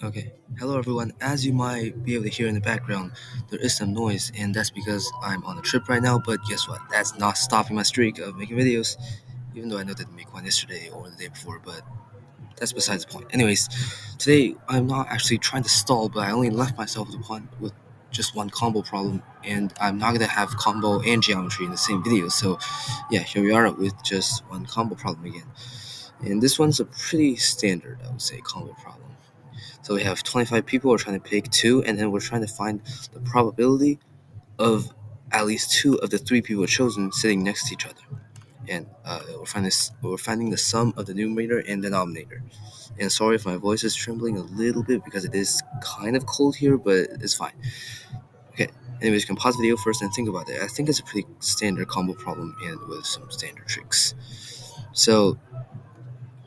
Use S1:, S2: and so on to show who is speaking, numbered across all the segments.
S1: Okay, hello everyone. As you might be able to hear in the background, there is some noise, and that's because I'm on a trip right now. But guess what? That's not stopping my streak of making videos, even though I know I didn't make one yesterday or the day before, but that's besides the point. Anyways, today I'm not actually trying to stall, but I only left myself with just one combo problem, and I'm not gonna have combo and geometry in the same video. So, yeah, here we are with just one combo problem again. And this one's a pretty standard, I would say, combo problem. So we have 25 people, we're trying to pick two, and then we're trying to find the probability of at least two of the three people chosen sitting next to each other. And we're finding the sum of the numerator and the denominator. And sorry if my voice is trembling a little bit because it is kind of cold here, but it's fine. Okay, anyways, you can pause the video first and think about it. I think it's a pretty standard combo problem and with some standard tricks. So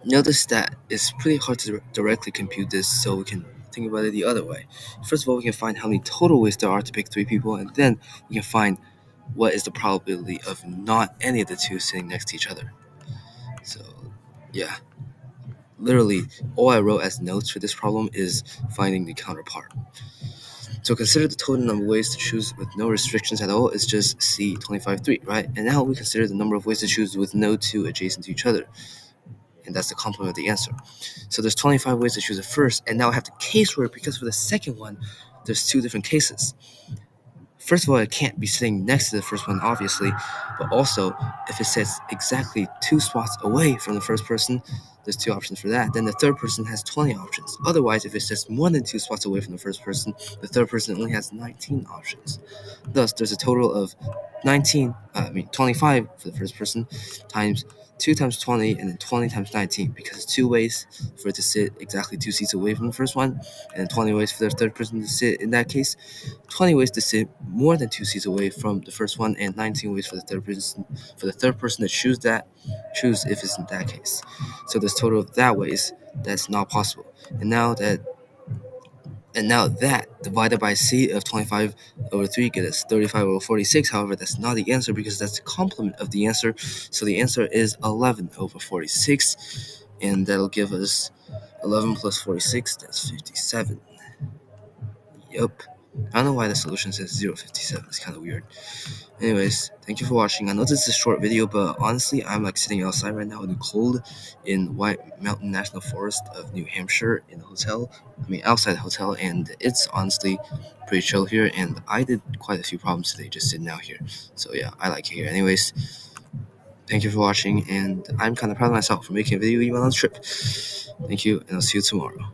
S1: notice that it's pretty hard to directly compute this, so we can think about it the other way. First of all, we can find how many total ways there are to pick three people, and then we can find what is the probability of not any of the two sitting next to each other. So, yeah, literally, all I wrote as notes for this problem is finding the counterpart. So consider the total number of ways to choose with no restrictions at all is just C 25, 3, right? And now we consider the number of ways to choose with no two adjacent to each other. And that's the complement of the answer. So there's 25 ways to choose it first, and now I have the case word because for the second one, there's two different cases. First of all, it can't be sitting next to the first one, obviously, but also if it sits exactly 2 spots away from the first person, there's two options for that. Then the third person has 20 options. Otherwise, if it sits more than 2 spots away from the first person, the third person only has 19 options. Thus, there's a total of 25 for the first person times 2 times 20 and then 20 times 19 because it's 2 ways for it to sit exactly 2 seats away from the first one, and then 20 ways for the third person to sit in that case, 20 ways to sit more than 2 seats away from the first one, and 19 ways for the third person to choose if it's in that case. So there's total of that ways that's not possible. And now that divided by C of 25 over 3 gives us 35 over 46. However, that's not the answer because that's the complement of the answer. So the answer is 11 over 46. And that'll give us 11 plus 46. That's 57. Yup. I don't know why the solution says 057. It's kind of weird. Anyways, thank you for watching. I know this is a short video, but honestly, I'm sitting outside right now in the cold in White Mountain National Forest of New Hampshire in a hotel. Outside the hotel, and it's honestly pretty chill here. And I did quite a few problems today just sitting out here. So yeah, I like it here. Anyways, thank you for watching, and I'm kind of proud of myself for making a video even on this trip. Thank you, and I'll see you tomorrow.